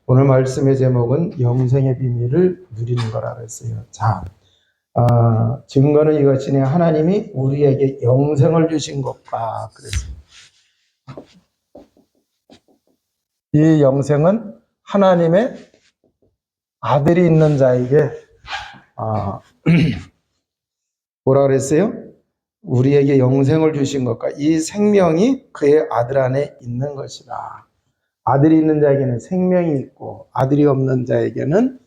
오늘 말씀의 제목은 영생의 비밀을 누리는 거라고 했어요. 자, 증거는 이것이니 하나님이 우리에게 영생을 주신 것과 그랬어요. 이 영생은 하나님의 아들이 있는 자에게 뭐라 그랬어요? 우리에게 영생을 주신 것과 이 생명이 그의 아들 안에 있는 것이다. 아들이 있는 자에게는 생명이 있고 아들이 없는 자에게는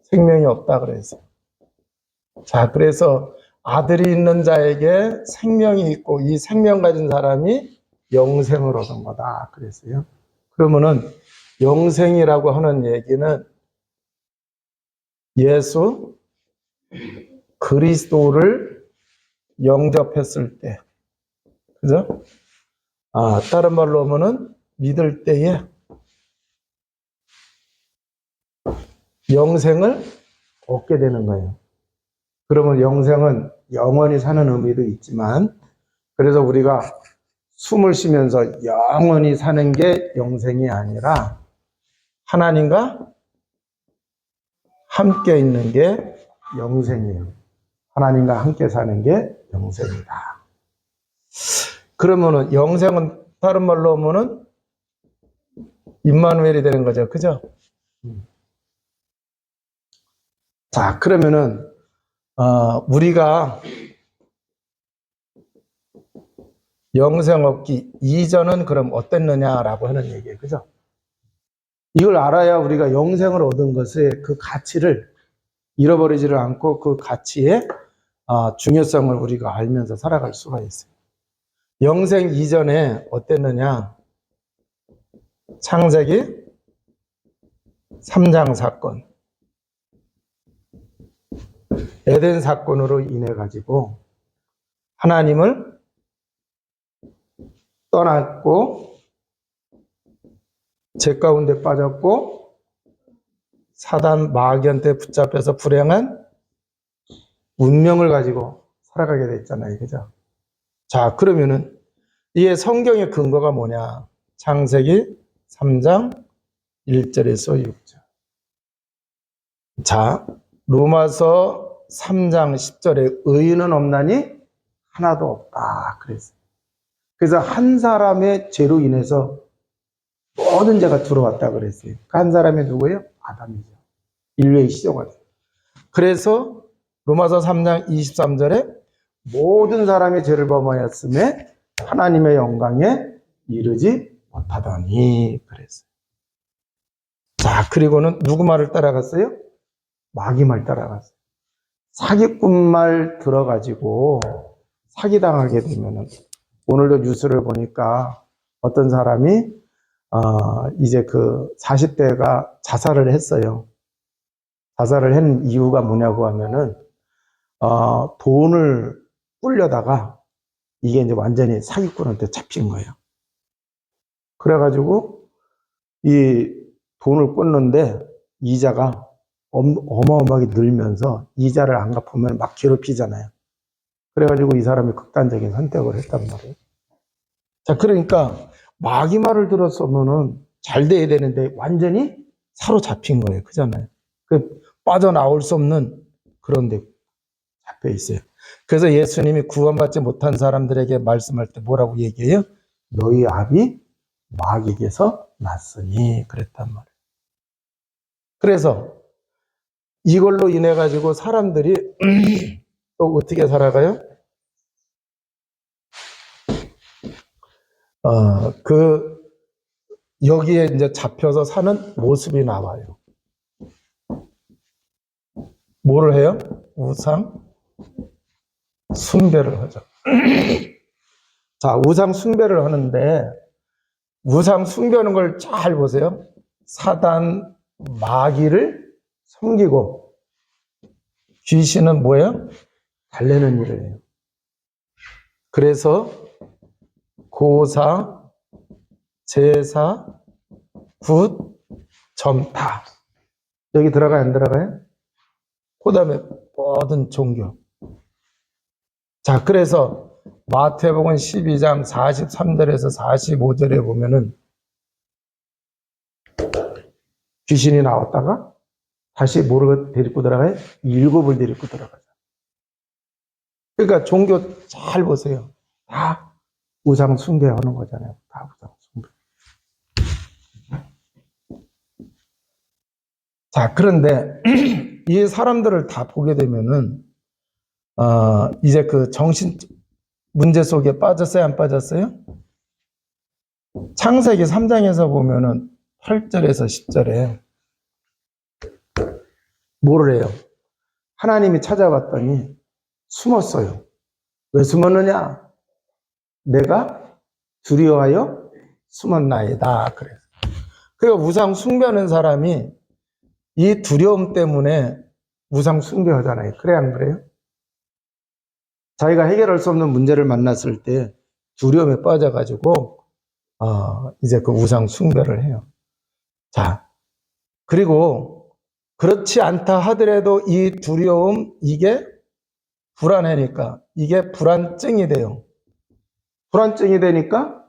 생명이 없다 그랬어요. 자, 그래서 아들이 있는 자에게 생명이 있고 이 생명 가진 사람이 영생을 얻은 거다 그랬어요. 그러면은 영생이라고 하는 얘기는 예수 그리스도를 영접했을 때, 그죠? 다른 말로 하면은 믿을 때에 영생을 얻게 되는 거예요. 그러면 영생은 영원히 사는 의미도 있지만, 그래서 우리가 숨을 쉬면서 영원히 사는 게 영생이 아니라 하나님과 함께 있는 게 영생이에요. 하나님과 함께 사는 게 영생이다. 그러면은 영생은 다른 말로 하면은 임마누엘이 되는 거죠. 그죠? 자, 그러면은 우리가 영생 얻기 이전은 그럼 어땠느냐라고 하는 얘기예요. 그죠? 이걸 알아야 우리가 영생을 얻은 것의 그 가치를 잃어버리지를 않고 그 가치의 중요성을 우리가 알면서 살아갈 수가 있어요. 영생 이전에 어땠느냐? 창세기 3장 사건, 에덴 사건으로 인해 가지고 하나님을 떠났고 죄 가운데 빠졌고 사단 마귀한테 붙잡혀서 불행한 운명을 가지고 살아가게 됐잖아요. 그죠? 자, 그러면은 이게 성경의 근거가 뭐냐? 창세기 3장 1절에서 6절. 자, 로마서 3장 10절에 의인은 없나니 하나도 없다 그랬어요. 그래서 한 사람의 죄로 인해서 모든 죄가 들어왔다 그랬어요. 그 한 사람이 누구예요? 아담이죠. 인류의 시조가. 그래서 로마서 3장 23절에 모든 사람의 죄를 범하였음에 하나님의 영광에 이르지 못하더니 그랬어요. 자, 그리고는 누구 말을 따라갔어요? 마귀 말 따라갔어요. 사기꾼 말 들어가지고 사기당하게 되면은, 오늘도 뉴스를 보니까 어떤 사람이 이제 그 40대가 자살을 했어요. 자살을 한 이유가 뭐냐고 하면은 돈을 꿀려다가 이게 이제 완전히 사기꾼한테 잡힌 거예요. 그래가지고 이 돈을 꿨는데 이자가 어마어마하게 늘면서 이자를 안 갚으면 막 괴롭히잖아요. 그래가지고 이 사람이 극단적인 선택을 했단 말이에요. 자, 그러니까 마귀 말을 들었으면은 잘 돼야 되는데 완전히 사로잡힌 거예요. 그잖아요. 빠져나올 수 없는 그런 데 잡혀 있어요. 그래서 예수님이 구원받지 못한 사람들에게 말씀할 때 뭐라고 얘기해요? 너희 아비 마귀에게서 났으니 그랬단 말이에요. 그래서 이걸로 인해 가지고 사람들이 또 어떻게 살아가요? 여기에 이제 잡혀서 사는 모습이 나와요. 뭐를 해요? 우상 숭배를 하죠. 자, 우상 숭배를 하는데 우상 숭배하는 걸 잘 보세요. 사단 마귀를 섬기고 귀신은 뭐예요? 달래는 일을 해요. 그래서 고사, 제사, 굿, 점타 여기 들어가요? 안 들어가요? 그 다음에 모든 종교. 자, 그래서 마태복음 12장 43절에서 45절에 보면은 귀신이 나왔다가 다시 뭐를 데리고 들어가요? 율법을 데리고 들어가죠. 그러니까 종교 잘 보세요. 다 우상 숭배하는 거잖아요. 다 우상 숭배. 자, 그런데 이 사람들을 다 보게 되면은 이제 그 정신 문제 속에 빠졌어요, 안 빠졌어요? 창세기 3장에서 보면은 8절에서 10절에 뭐를 해요? 하나님이 찾아봤더니 숨었어요. 왜 숨었느냐? 내가 두려워하여 숨었나이다. 그래서. 그러니까 우상 숭배하는 사람이 이 두려움 때문에 우상 숭배하잖아요. 그래, 안 그래요? 자기가 해결할 수 없는 문제를 만났을 때 두려움에 빠져가지고, 이제 그 우상 숭배를 해요. 자, 그리고 그렇지 않다 하더라도 이 두려움, 이게 불안해니까, 이게 불안증이 돼요. 불안증이 되니까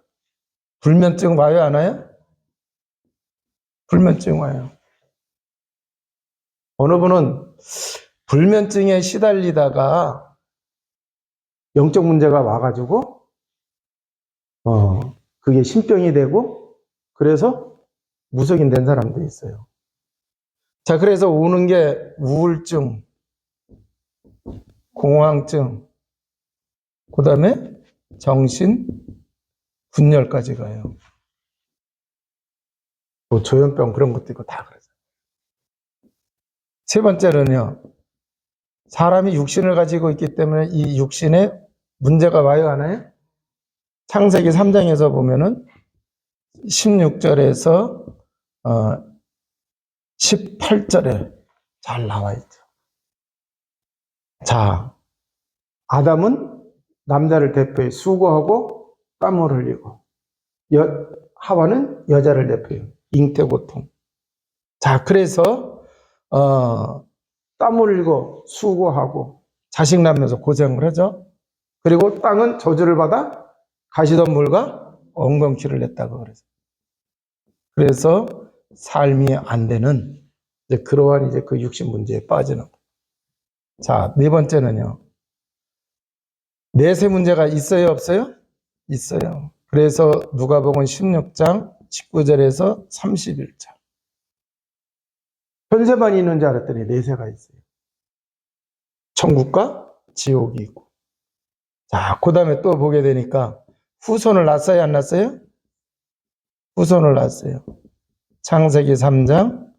불면증 와요, 안 와요? 불면증 와요. 어느 분은 불면증에 시달리다가 영적 문제가 와가지고, 그게 신병이 되고, 그래서 무속인 된 사람도 있어요. 자, 그래서 오는 게 우울증, 공황증, 그 다음에 정신, 분열까지 가요. 뭐 조현병 그런 것도 있고 다 그러죠. 세 번째는요, 사람이 육신을 가지고 있기 때문에 이 육신에 문제가 와요, 안 와요? 창세기 3장에서 보면은 16절에서 18절에 잘 나와 있죠. 자, 아담은 남자를 대표해 수고하고 땀을 흘리고, 하와는 여자를 대표해 잉태고통. 자, 그래서 땀 흘리고 수고하고 자식 낳으면서 고생을 하죠. 그리고 땅은 저주를 받아 가시덤불과 엉겅퀴를 냈다고 그래서. 그래서 삶이 안 되는 이제 그러한 이제 그 육신 문제에 빠지는. 자, 네 번째는요. 내세 문제가 있어요, 없어요? 있어요. 그래서 누가복음 16장 19절에서 31절. 현세만 있는 줄 알았더니 내세가 있어요. 천국과 지옥이 있고. 자, 그 다음에 또 보게 되니까 후손을 낳았어요, 안 낳았어요? 후손을 낳았어요. 창세기 3장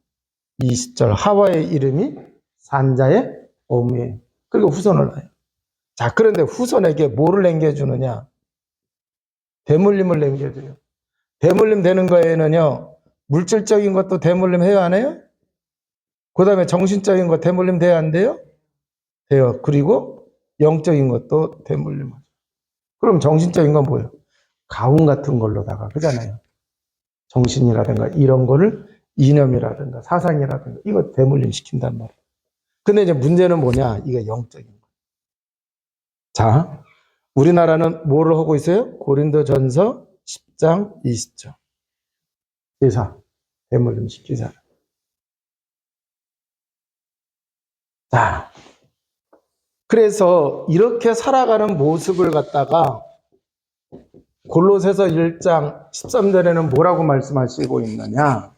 20절. 하와의 이름이 산자의 어미예요. 그리고 후손을 낳아요. 자, 그런데 후손에게 뭐를 남겨주느냐? 대물림을 남겨줘요. 대물림 되는 거에는요, 물질적인 것도 대물림 해야 안 해요? 그 다음에 정신적인 거 대물림 돼야 안 돼요? 돼요. 그리고 영적인 것도 대물림 하죠. 그럼 정신적인 건 뭐예요? 가훈 같은 걸로다가, 그잖아요. 정신이라든가 이런 거를 이념이라든가 사상이라든가 이거 대물림 시킨단 말이에요. 근데 이제 문제는 뭐냐? 이게 영적인 거. 자, 우리나라는 뭐를 하고 있어요? 고린도전서 10장 20절. 제사, 대물림 시키자. 자, 그래서 이렇게 살아가는 모습을 갖다가 골로새서 1장 13절에는 뭐라고 말씀하시고 있느냐?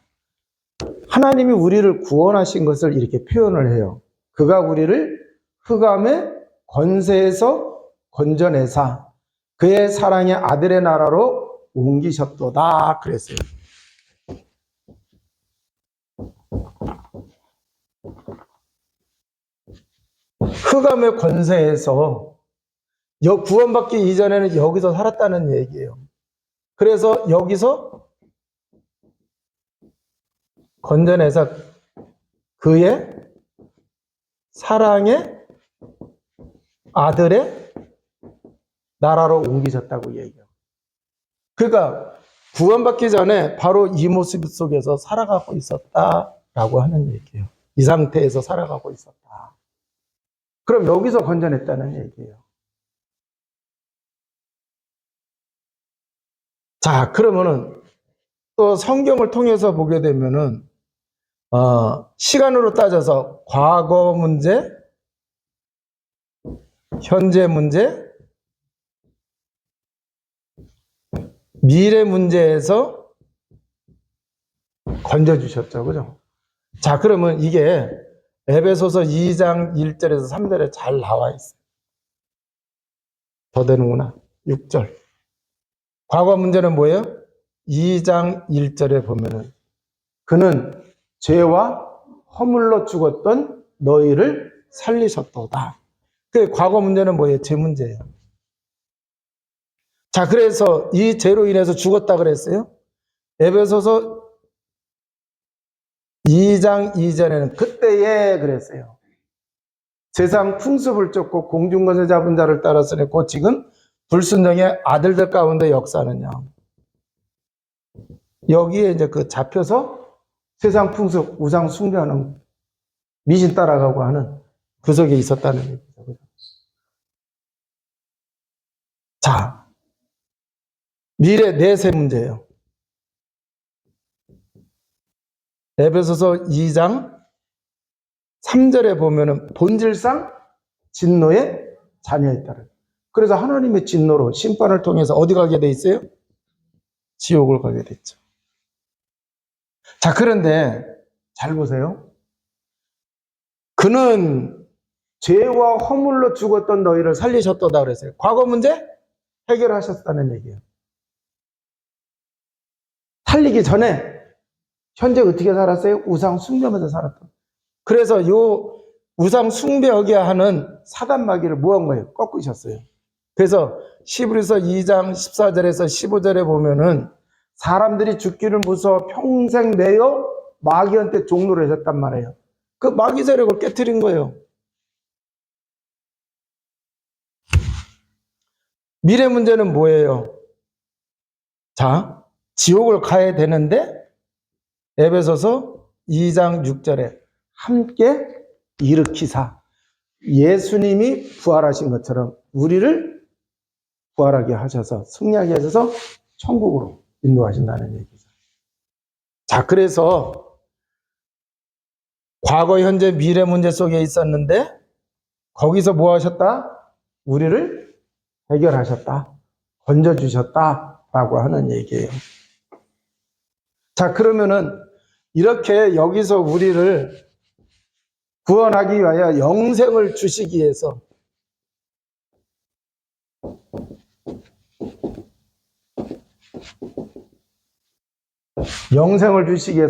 하나님이 우리를 구원하신 것을 이렇게 표현을 해요. 그가 우리를 흑암의 권세에서 건져내사 그의 사랑의 아들의 나라로 옮기셨도다 그랬어요. 흑암의 권세에서 구원받기 이전에는 여기서 살았다는 얘기예요. 그래서 여기서 건져내서 그의 사랑의 아들의 나라로 옮기셨다고 얘기해요. 그러니까 구원받기 전에 바로 이 모습 속에서 살아가고 있었다라고 하는 얘기예요. 이 상태에서 살아가고 있었다. 그럼 여기서 건져냈다는 얘기예요. 자, 그러면은 또 성경을 통해서 보게 되면은 시간으로 따져서 과거 문제, 현재 문제, 미래 문제에서 건져주셨죠. 그죠? 자, 그러면 이게 에베소서 2장 1절에서 3절에 잘 나와 있어요. 더 되는구나. 6절. 과거 문제는 뭐예요? 2장 1절에 보면은 그는 죄와 허물로 죽었던 너희를 살리셨도다. 그 과거 문제는 뭐예요? 죄 문제예요. 자, 그래서 이 죄로 인해서 죽었다 그랬어요. 에베소서 2장 2절에는 그때에 그랬어요. 세상 풍습을 쫓고 공중것을 잡은 자를 따랐으니 곧 지금 불순종의 아들들 가운데 역사하느냐. 여기에 이제 그 잡혀서 세상 풍습, 우상 숭배하는 미신 따라가고 하는 그 속에 있었다는 얘기죠. 자, 미래 내세 문제예요. 에베소서 2장 3절에 보면은 본질상 진노의 자녀에 따른. 그래서 하나님의 진노로 심판을 통해서 어디 가게 돼 있어요? 지옥을 가게 됐죠. 자, 그런데 잘 보세요. 그는 죄와 허물로 죽었던 너희를 살리셨도다 그랬어요. 과거 문제 해결하셨다는 얘기예요. 살리기 전에 현재 어떻게 살았어요? 우상 숭배하면서 살았던. 그래서 요 우상 숭배하게 하는 사단 마귀를 뭐 한 거예요? 꺾으셨어요. 그래서 히브리서 2장 14절에서 15절에 보면은 사람들이 죽기를 무서워 평생 매여 마귀한테 종로를 하셨단 말이에요. 그 마귀 세력을 깨트린 거예요. 미래 문제는 뭐예요? 자, 지옥을 가야 되는데 에베소서 2장 6절에 함께 일으키사 예수님이 부활하신 것처럼 우리를 부활하게 하셔서 승리하게 하셔서 천국으로 인도하신다는 얘기죠. 자, 그래서 과거, 현재, 미래 문제 속에 있었는데 거기서 뭐 하셨다? 우리를 해결하셨다. 건져주셨다라고 하는 얘기예요. 자, 그러면은 이렇게 여기서 우리를 구원하기 위하여 영생을 주시기 위해서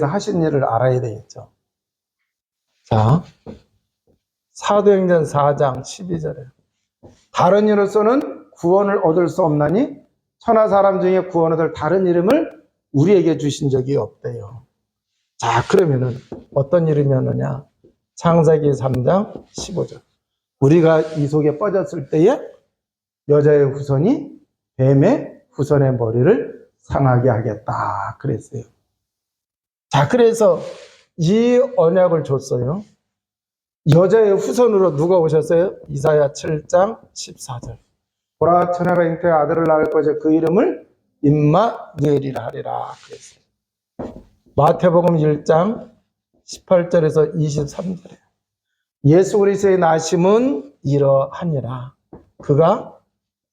하신 일을 알아야 되겠죠. 자, 사도행전 4장 12절에 다른 이로서는 구원을 얻을 수 없나니 천하 사람 중에 구원 얻을 다른 이름을 우리에게 주신 적이 없대요. 자, 그러면은 어떤 이름이었느냐? 창세기 3장 15절. 우리가 이 속에 빠졌을 때에 여자의 후손이 뱀의 후손의 머리를 상하게 하겠다 그랬어요. 자, 그래서 이 언약을 줬어요. 여자의 후손으로 누가 오셨어요? 이사야 7장 14절. 보라, 처녀가 잉태해 아들을 낳을 것이요 그 이름을 임마누엘이라 하리라 그랬어요. 마태복음 1장 18절에서 23절에 예수 그리스도의 나심은 이러하니라. 그가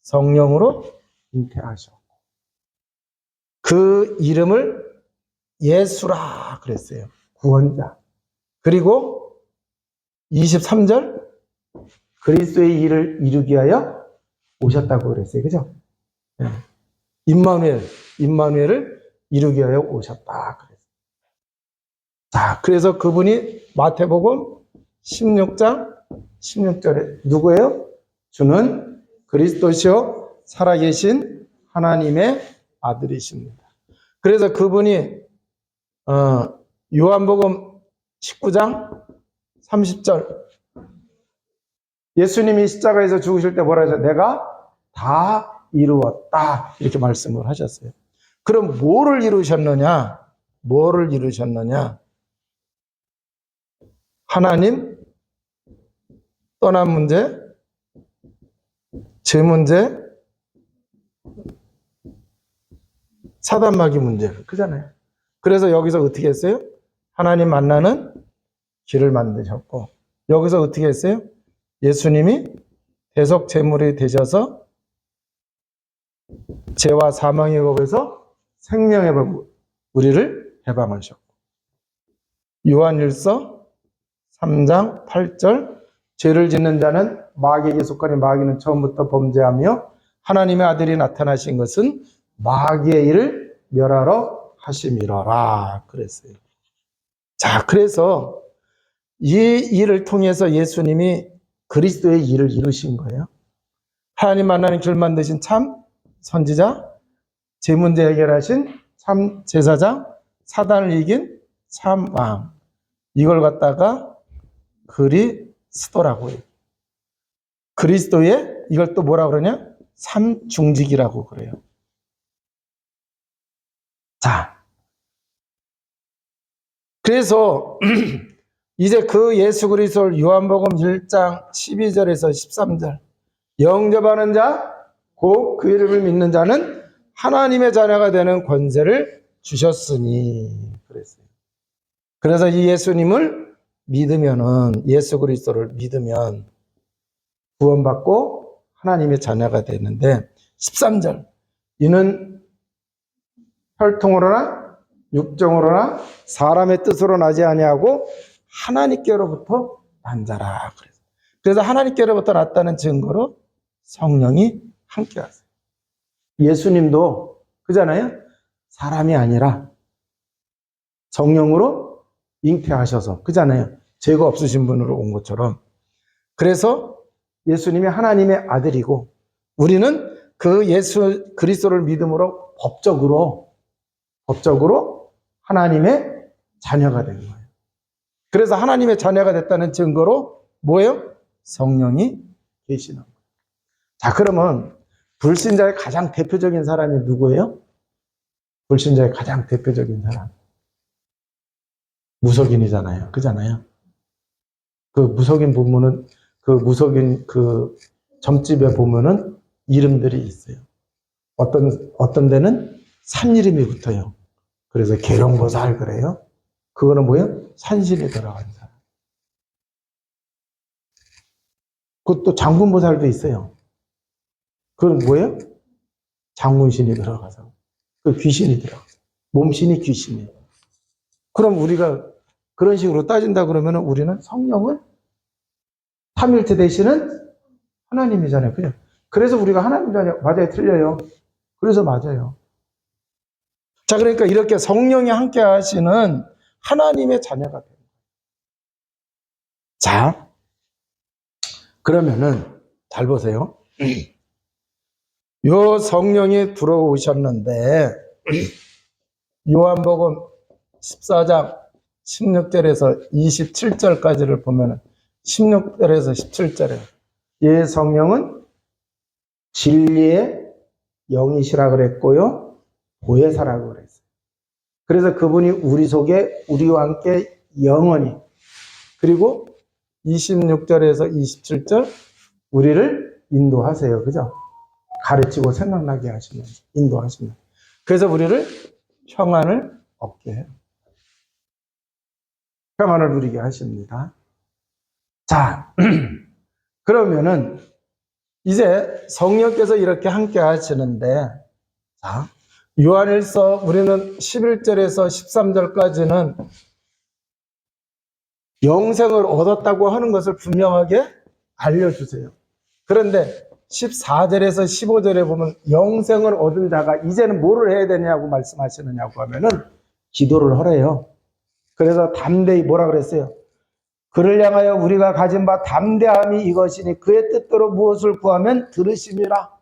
성령으로 잉태하셨고 그 이름을 예수라 그랬어요. 구원자. 그리고 23절 그리스도의 일을 이루기 위하여 오셨다고 그랬어요. 그죠? 임마누엘을 이루기 위하여 오셨다 그랬어요. 자, 그래서 그분이 마태복음 16장 16절에 누구예요? 주는 그리스도시요 살아계신 하나님의 아들이십니다. 그래서 그분이 요한복음 19장 30절 예수님이 십자가에서 죽으실 때 뭐라 하셨어요? 내가 다 이루었다 이렇게 말씀을 하셨어요. 그럼 뭐를 이루셨느냐? 뭐를 이루셨느냐? 하나님 떠난 문제, 죄 문제, 사단마귀 문제 그잖아요. 그래서 여기서 어떻게 했어요? 하나님 만나는 길을 만드셨고, 여기서 어떻게 했어요? 예수님이 대속 제물이 되셔서 죄와 사망의 법에서 생명의 법, 우리를 해방하셨고, 요한일서 3장 8절, 죄를 짓는 자는 마귀에게 속하니 마귀는 처음부터 범죄하며 하나님의 아들이 나타나신 것은 마귀의 일을 멸하러 하심이로라 그랬어요. 자, 그래서 이 일을 통해서 예수님이 그리스도의 일을 이루신 거예요. 하나님 만나는 길 만드신 참 선지자, 제 문제 해결하신 참 제사장, 사단을 이긴 참 왕. 이걸 갖다가 그리스도라고 해요. 그리스도의 이걸 또 뭐라 그러냐? 삼중직이라고 그래요. 자, 그래서 이제 그 예수 그리스도를 요한복음 1장 12절에서 13절, 영접하는 자, 곧 그 이름을 믿는 자는 하나님의 자녀가 되는 권세를 주셨으니 그랬어요. 그래서 이 예수님을 믿으면은, 예수 그리스도를 믿으면 구원받고 하나님의 자녀가 되는데, 13절, 이는 혈통으로나 육정으로나 사람의 뜻으로 나지 아니하고 하나님께로부터 난 자라. 그래서 하나님께로부터 났다는 증거로 성령이 함께 하세요. 예수님도 그잖아요. 사람이 아니라 성령으로 잉태하셔서 그잖아요. 죄가 없으신 분으로 온 것처럼. 그래서 예수님이 하나님의 아들이고, 우리는 그 예수 그리스도를 믿음으로 법적으로 하나님의 자녀가 된 거예요. 그래서 하나님의 자녀가 됐다는 증거로 뭐예요? 성령이 계시는 거예요. 자, 그러면 불신자의 가장 대표적인 사람이 누구예요? 불신자의 가장 대표적인 사람, 무속인이잖아요. 그잖아요. 그 무속인 보면은, 그 무속인 그 점집에 보면은 이름들이 있어요. 어떤 데는 산 이름이 붙어요. 그래서 계룡보살 그래요. 그거는 뭐예요? 산신이 들어간 사람. 그것도 장군보살도 있어요. 그건 뭐예요? 장군신이 들어가서. 그 귀신이 들어가서. 몸신이 귀신이에요. 그럼 우리가 그런 식으로 따진다 그러면 우리는 성령을 삼일체 되시는 하나님이잖아요. 그죠? 그래서 우리가 하나님 자녀, 맞아요? 틀려요? 그래서 맞아요. 자, 그러니까 이렇게 성령이 함께 하시는 하나님의 자녀가 돼요. 자, 그러면은 잘 보세요. 요 성령이 들어오셨는데, 요한복음 14장 16절에서 27절까지를 보면은, 16절에서 17절에 이 성령은 진리의 영이시라 그랬고요, 보혜사라고 그랬어요. 그래서 그분이 우리 속에 우리와 함께 영원히, 그리고 26절에서 27절 우리를 인도하세요. 그죠? 가르치고 생각나게 하시면, 인도하시면. 그래서 우리를 평안을 얻게 해요. 평안을 누리게 하십니다. 자, 그러면은 이제 성령께서 이렇게 함께 하시는데, 자, 요한일서 우리는 11절에서 13절까지는 영생을 얻었다고 하는 것을 분명하게 알려주세요. 그런데 14절에서 15절에 보면 영생을 얻은 자가 이제는 뭐를 해야 되냐고 말씀하시느냐고 하면은 기도를 하래요. 그래서 담대히 뭐라 그랬어요? 그를 향하여 우리가 가진 바 담대함이 이것이니 그의 뜻대로 무엇을 구하면 들으심이라.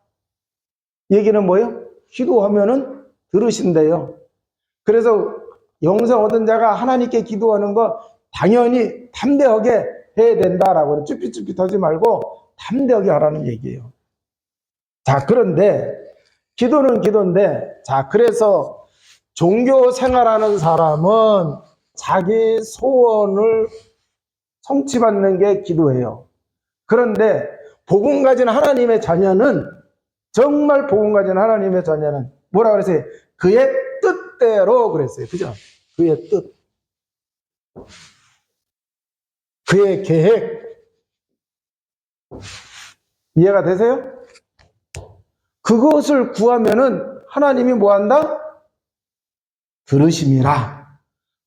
얘기는 뭐예요? 기도하면은 들으신대요. 그래서 영생 얻은 자가 하나님께 기도하는 거 당연히 담대하게 해야 된다라고, 쭈삣쭈삣 하지 말고 담대하게 하라는 얘기예요. 자, 그런데 기도는 기도인데, 자, 그래서 종교 생활하는 사람은 자기 소원을 성취받는 게 기도예요. 그런데 복음 가진 하나님의 자녀는, 정말 복음 가진 하나님의 자녀는 뭐라 그랬어요? 그의 뜻대로 그랬어요. 그죠? 그의 뜻. 그의 계획. 이해가 되세요? 그것을 구하면은 하나님이 뭐 한다? 들으심이라.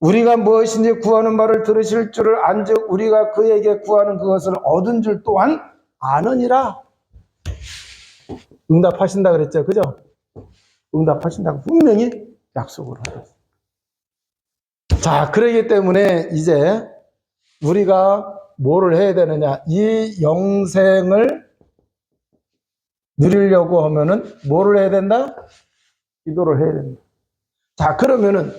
우리가 무엇인지 구하는 말을 들으실 줄을 안즉 우리가 그에게 구하는 그것을 얻은 줄 또한 아느니라. 응답하신다 그랬죠. 그죠? 응답하신다고 분명히 약속을 하셨어요. 자, 그러기 때문에 이제 우리가 뭐를 해야 되느냐? 이 영생을 누리려고 하면은 뭐를 해야 된다? 기도를 해야 된다. 자, 그러면은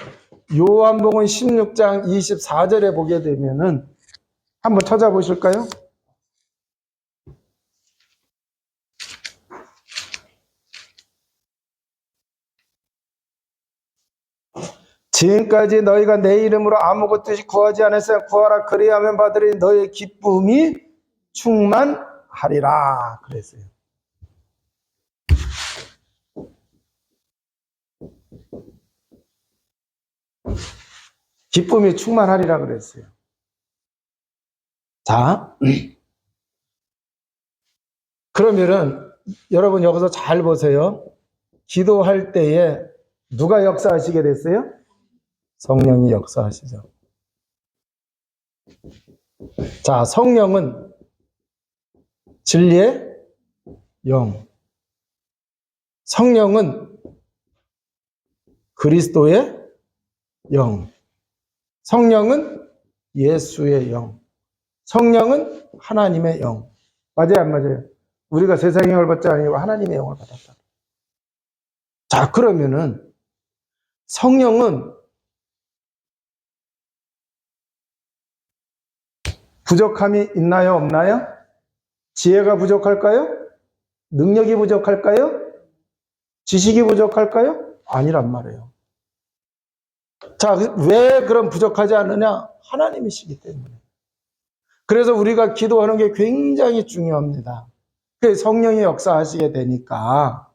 요한복음 16장 24절에 보게 되면은 한번 찾아보실까요? 지금까지 너희가 내 이름으로 아무것도 구하지 않았으나 구하라 그리하면 받으리 너희의 기쁨이 충만하리라 그랬어요. 기쁨이 충만하리라 그랬어요. 자, 그러면은 여러분 여기서 잘 보세요. 기도할 때에 누가 역사하시게 됐어요? 성령이 역사하시죠. 자, 성령은 진리의 영. 성령은 그리스도의 영. 성령은 예수의 영. 성령은 하나님의 영. 맞아요, 안 맞아요? 우리가 세상의 영을 받지 아니고 하나님의 영을 받았다. 자, 그러면은 성령은 부족함이 있나요, 없나요? 지혜가 부족할까요? 능력이 부족할까요? 지식이 부족할까요? 아니란 말이에요. 자, 왜 그럼 부족하지 않느냐? 하나님이시기 때문에. 그래서 우리가 기도하는 게 굉장히 중요합니다. 그 성령이 역사하시게 되니까.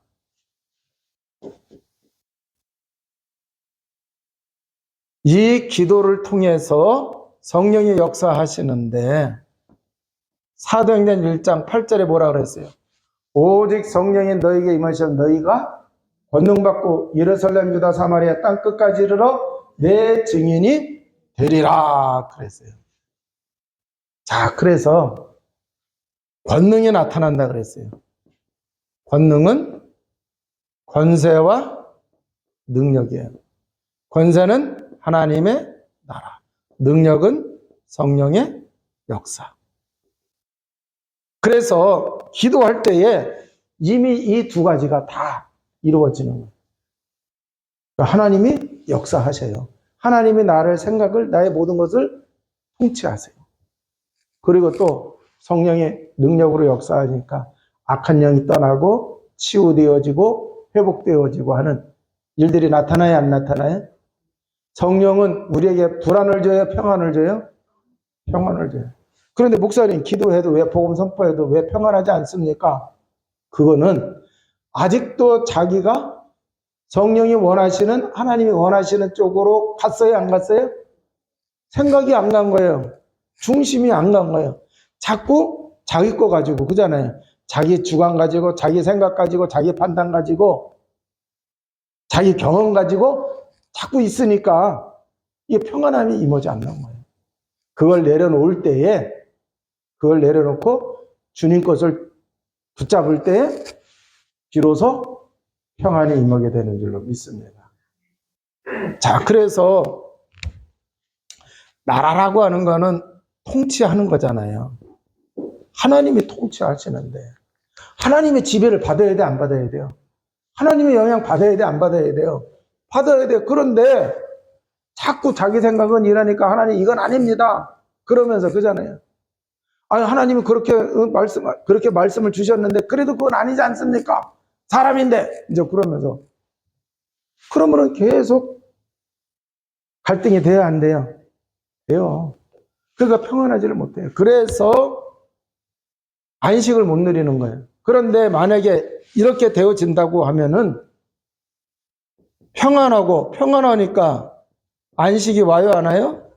이 기도를 통해서 성령이 역사하시는데 사도행전 1장 8절에 뭐라 그랬어요? 오직 성령이 너에게 임하시면 너희가 권능받고 예루살렘 유다 사마리아 땅 끝까지 이르러 내 증인이 되리라 그랬어요. 자, 그래서 권능이 나타난다 그랬어요. 권능은 권세와 능력이에요. 권세는 하나님의 나라, 능력은 성령의 역사. 그래서 기도할 때에 이미 이 두 가지가 다 이루어지는 거예요. 하나님이 역사하셔요. 하나님이 나를 생각을 나의 모든 것을 통치하세요. 그리고 또 성령의 능력으로 역사하니까 악한 영이 떠나고 치유되어지고 회복되어지고 하는 일들이 나타나요, 안 나타나요? 성령은 우리에게 불안을 줘요, 평안을 줘요? 평안을 줘요. 그런데 목사님 기도해도 왜 복음 선포해도 왜 평안하지 않습니까? 그거는 아직도 자기가 성령이 원하시는 하나님이 원하시는 쪽으로 갔어요, 안 갔어요? 생각이 안 간 거예요. 중심이 안 간 거예요. 자꾸 자기 거 가지고 그잖아요. 자기 주관 가지고 자기 생각 가지고 자기 판단 가지고 자기 경험 가지고 자꾸 있으니까 이게 평안함이 임하지 않는 거예요. 그걸 내려놓을 때에 그걸 내려놓고 주님 것을 붙잡을 때에 비로소 평안이 임하게 되는 줄로 믿습니다. 자, 그래서 나라라고 하는 거는 통치하는 거잖아요. 하나님이 통치하시는데 하나님의 지배를 받아야 돼, 안 받아야 돼요? 하나님의 영향 받아야 돼, 안 받아야 돼요? 받아야 돼요. 그런데 자꾸 자기 생각은 이러니까 하나님 이건 아닙니다. 그러면서 그잖아요. 아니 하나님은 그렇게 말씀을 주셨는데 그래도 그건 아니지 않습니까? 사람인데 이제 그러면서 그러면은 계속 갈등이 돼야 안 돼요? 돼요. 그러니까 평안하지를 못해요. 그래서 안식을 못 누리는 거예요. 그런데 만약에 이렇게 되어진다고 하면은 평안하니까 안식이 와요, 안 와요?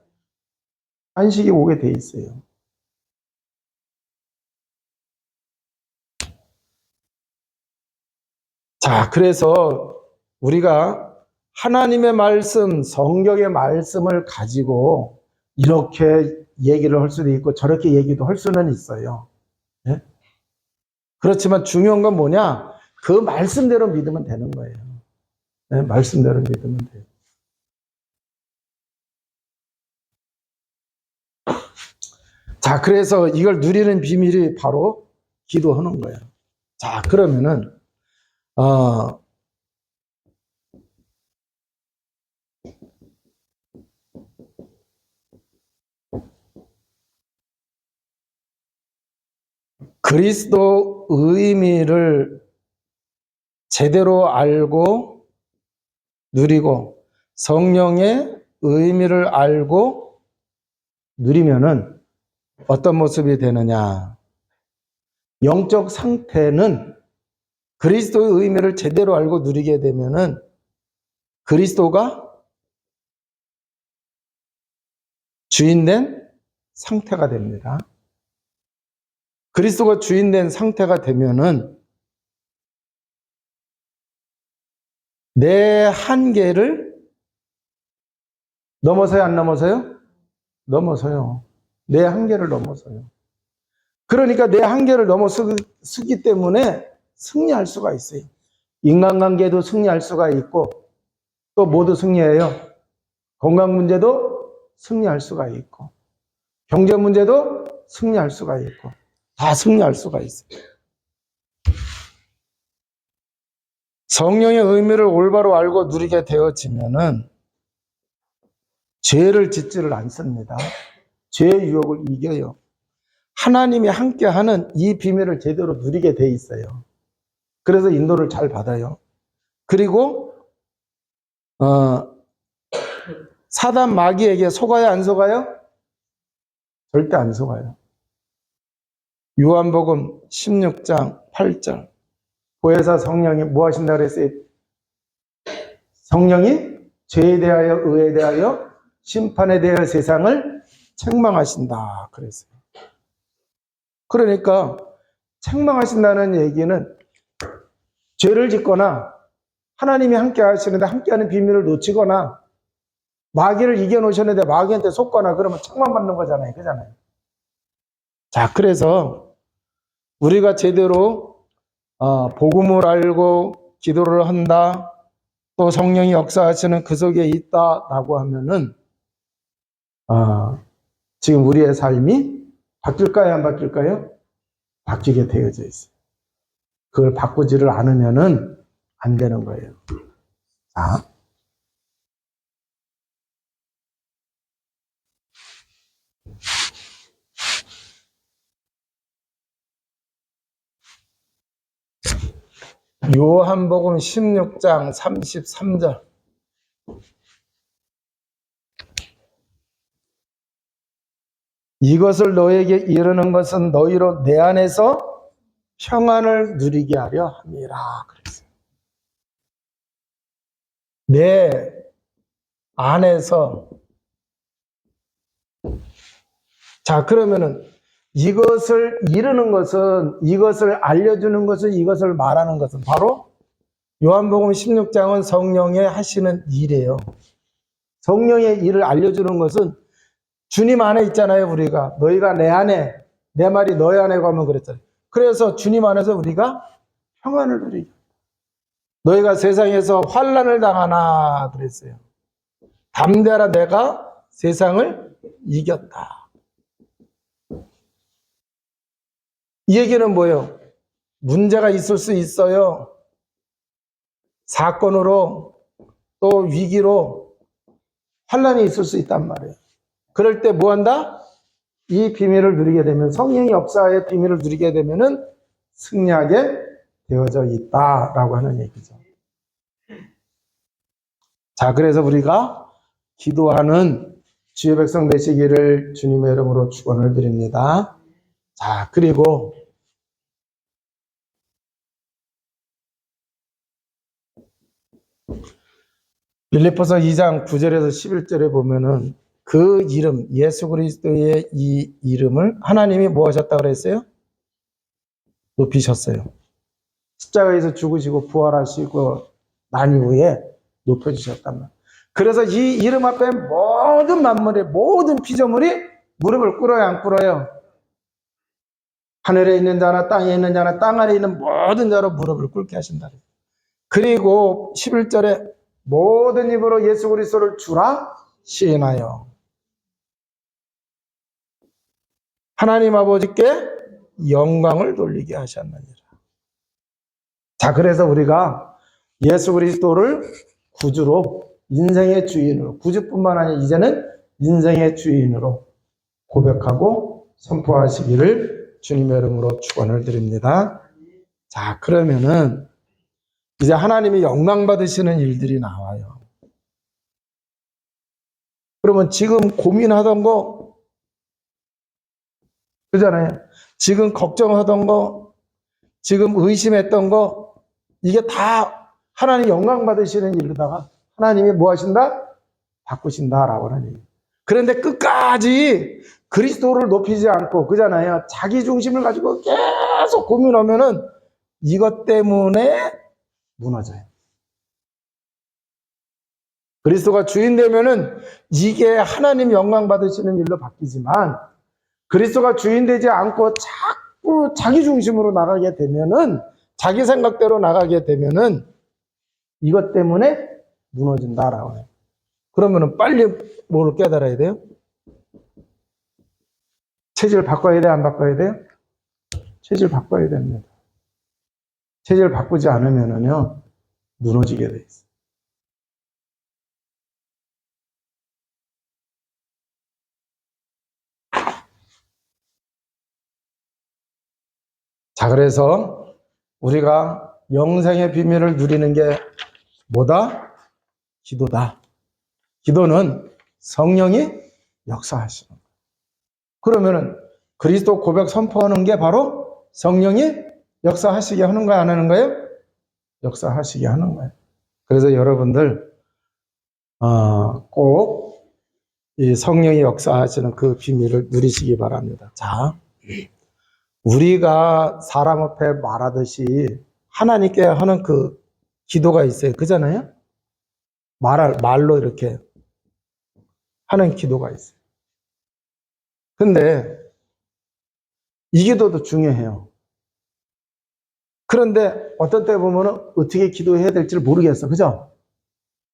안식이 오게 돼 있어요. 자, 그래서 우리가 하나님의 말씀, 성경의 말씀을 가지고 이렇게 얘기를 할 수도 있고 저렇게 얘기도 할 수는 있어요. 예? 그렇지만 중요한 건 뭐냐? 그 말씀대로 믿으면 되는 거예요. 예? 말씀대로 믿으면 돼요. 자, 그래서 이걸 누리는 비밀이 바로 기도하는 거예요. 자, 그러면은 그리스도 의미를 제대로 알고 누리고 성령의 의미를 알고 누리면은 어떤 모습이 되느냐? 영적 상태는 그리스도의 의미를 제대로 알고 누리게 되면은 그리스도가 주인된 상태가 됩니다. 그리스도가 주인된 상태가 되면은 내 한계를 넘어서요, 안 넘어서요? 넘어서요. 내 한계를 넘어서요. 그러니까 내 한계를 넘어서기 때문에 승리할 수가 있어요. 인간관계도 승리할 수가 있고 또 모두 승리해요. 건강 문제도 승리할 수가 있고 경제 문제도 승리할 수가 있고 다 승리할 수가 있어요. 성령의 의미를 올바로 알고 누리게 되어지면은 죄를 짓지를 않습니다. 죄의 유혹을 이겨요. 하나님이 함께하는 이 비밀을 제대로 누리게 돼 있어요. 그래서 인도를 잘 받아요. 그리고 사단 마귀에게 속아요, 안 속아요? 절대 안 속아요. 요한복음 16장 8절. 보혜사 성령이 뭐 하신다 그랬어요? 성령이 죄에 대하여 의에 대하여 심판에 대하여 세상을 책망하신다 그랬어요. 그러니까 책망하신다는 얘기는 죄를 짓거나 하나님이 함께 하시는데 함께하는 비밀을 놓치거나 마귀를 이겨놓으셨는데 마귀한테 속거나 그러면 책망받는 거잖아요. 그잖아요. 자, 그래서 우리가 제대로 복음을 알고 기도를 한다. 또 성령이 역사하시는 그 속에 있다라고 하면은 지금 우리의 삶이 바뀔까요? 안 바뀔까요? 바뀌게 되어져 있어요. 그걸 바꾸지를 않으면은 안 되는 거예요. 자. 요한복음 16장 33절. 이것을 너에게 이르는 것은 너희로 내 안에서 평안을 누리게 하려 함이라 그랬어요. 내 안에서. 자, 그러면은 이것을 이르는 것은, 이것을 알려주는 것은, 이것을 말하는 것은 바로 요한복음 16장은 성령의 하시는 일이에요. 성령의 일을 알려주는 것은 주님 안에 있잖아요. 우리가 너희가 내 안에, 내 말이 너희 안에 가면 그랬잖아요. 그래서 주님 안에서 우리가 평안을 누리죠. 너희가 세상에서 환난을 당하나 그랬어요. 담대하라, 내가 세상을 이겼다. 이 얘기는 뭐예요? 문제가 있을 수 있어요. 사건으로 또 위기로 환난이 있을 수 있단 말이에요. 그럴 때 뭐 한다? 이 비밀을 누리게 되면, 성령의 역사의 비밀을 누리게 되면은 승리하게 되어져 있다라고 하는 얘기죠. 자, 그래서 우리가 기도하는 주의 백성 되시기를 주님의 이름으로 축원을 드립니다. 자, 그리고 빌립보서 2장 9절에서 11절에 보면은 그 이름, 예수 그리스도의 이 이름을 하나님이 뭐 하셨다 그랬어요? 높이셨어요. 십자가에서 죽으시고 부활하시고 난 이후에 높여주셨단 말이에요. 그래서 이 이름 앞에 모든 만물의 모든 피조물이 무릎을 꿇어요, 안 꿇어요? 하늘에 있는 자나 땅에 있는 자나 땅 아래 있는 모든 자로 무릎을 꿇게 하신다. 그리고 11절에 모든 입으로 예수 그리스도를 주라 시인하여 하나님 아버지께 영광을 돌리게 하셨느니라. 자, 그래서 우리가 예수 그리스도를 구주로, 인생의 주인으로, 구주뿐만 아니라 이제는 인생의 주인으로 고백하고 선포하시기를 주님의 이름으로 축원을 드립니다. 자, 그러면은 이제 하나님이 영광 받으시는 일들이 나와요. 그러면 지금 고민하던 거, 그잖아요. 지금 걱정하던 거, 지금 의심했던 거, 이게 다 하나님 영광 받으시는 일로다가 하나님이 뭐 하신다? 바꾸신다라고 하는 얘기예요. 그런데 끝까지 그리스도를 높이지 않고, 그잖아요. 자기 중심을 가지고 계속 고민하면은 이것 때문에 무너져요. 그리스도가 주인 되면은 이게 하나님 영광 받으시는 일로 바뀌지만, 그리스도가 주인 되지 않고 자꾸 자기 중심으로 나가게 되면은, 자기 생각대로 나가게 되면은 이것 때문에 무너진다라고 해요. 그러면은 빨리 뭘 깨달아야 돼요? 체질을 바꿔야 돼, 안 바꿔야 돼요? 체질을 바꿔야 됩니다. 체질을 바꾸지 않으면은요, 무너지게 돼 있어요. 자, 그래서 우리가 영생의 비밀을 누리는 게 뭐다? 기도다. 기도는 성령이 역사하시는 거예요. 그러면은 그리스도 고백 선포하는 게 바로 성령이 역사하시게 하는 거야, 안 하는 거예요? 역사하시게 하는 거예요. 그래서 여러분들 꼭 이 성령이 역사하시는 그 비밀을 누리시기 바랍니다. 자, 우리가 사람 앞에 말하듯이 하나님께 하는 그 기도가 있어요. 그잖아요? 말로 이렇게 하는 기도가 있어요. 근데 이 기도도 중요해요. 그런데 어떤 때 보면은 어떻게 기도해야 될지를 모르겠어. 그죠?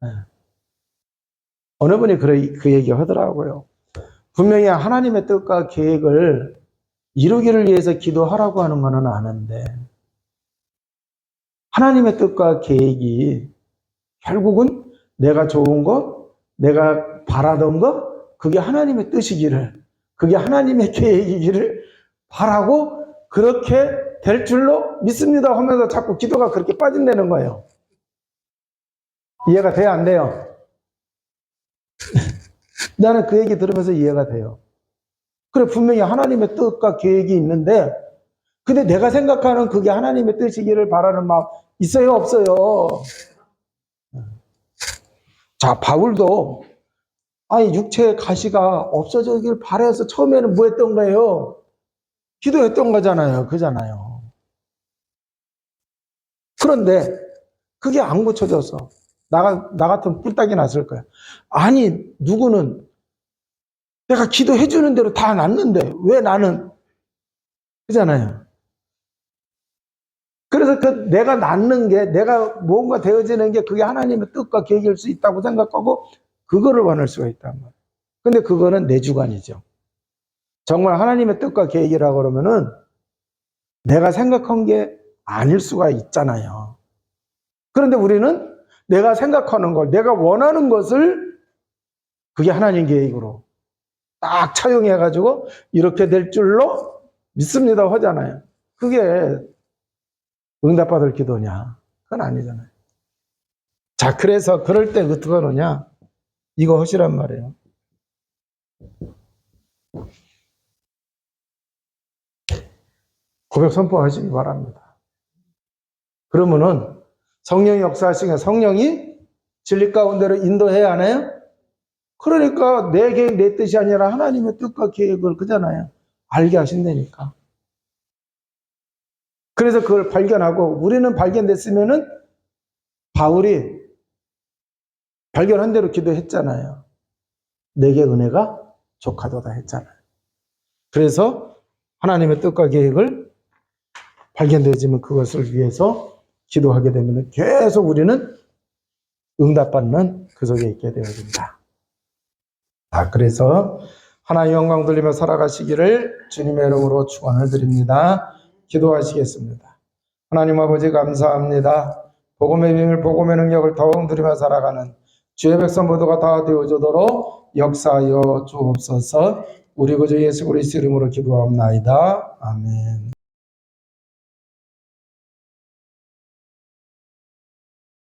네. 어느 분이 그 얘기 하더라고요. 분명히 하나님의 뜻과 계획을 이루기를 위해서 기도하라고 하는 거는 아는데, 하나님의 뜻과 계획이 결국은 내가 좋은 것, 내가 바라던 것, 그게 하나님의 뜻이기를, 그게 하나님의 계획이기를 바라고 그렇게 될 줄로 믿습니다 하면서 자꾸 기도가 그렇게 빠진다는 거예요. 이해가 돼요, 안 돼요? 나는 그 얘기 들으면서 이해가 돼요. 그래, 분명히 하나님의 뜻과 계획이 있는데, 근데 내가 생각하는 그게 하나님의 뜻이기를 바라는 마음 있어요, 없어요? 자, 바울도 육체의 가시가 없어지길 바라서 처음에는 뭐 했던 거예요? 기도했던 거잖아요. 그잖아요. 그런데 그게 안 고쳐져서 나 같은 뿔딱이 났을 거야. 아니, 누구는 내가 기도해 주는 대로 다 났는데 왜 나는, 그잖아요. 그래서 그 내가 낫는 게, 내가 뭔가 되어지는 게 그게 하나님의 뜻과 계획일 수 있다고 생각하고 그거를 원할 수가 있단 말이에요. 근데 그거는 내 주관이죠. 정말 하나님의 뜻과 계획이라고 그러면은 내가 생각한 게 아닐 수가 있잖아요. 그런데 우리는 내가 생각하는 걸, 내가 원하는 것을 그게 하나님 계획으로 딱 차용해가지고 이렇게 될 줄로 믿습니다 하잖아요. 그게 응답받을 기도냐? 그건 아니잖아요. 자, 그래서 그럴 때 어떻게 하느냐? 이거 하시란 말이에요. 고백 선포하시기 바랍니다. 그러면은 성령이 역사하시니까 성령이 진리 가운데로 인도해야 하나요? 그러니까 내 계획, 내 뜻이 아니라 하나님의 뜻과 계획을 그잖아요. 알게 하신다니까. 그래서 그걸 발견하고 우리는 발견됐으면은 바울이 발견한 대로 기도했잖아요. 내게 은혜가 족하도다 했잖아요. 그래서 하나님의 뜻과 계획을 발견되지만 그것을 위해서 기도하게 되면 계속 우리는 응답받는 그 속에 있게 되어진다. 그래서 하나님 영광 돌리며 살아가시기를 주님의 이름으로 축원을 드립니다. 기도하시겠습니다. 하나님 아버지 감사합니다. 복음의 비밀, 복음의 능력을 더욱 누리며 살아가는 주의 백성 모두가 다 되어주도록 역사하여 주옵소서. 우리 구주 예수 그리스도 이름으로 기도하옵나이다. 아멘.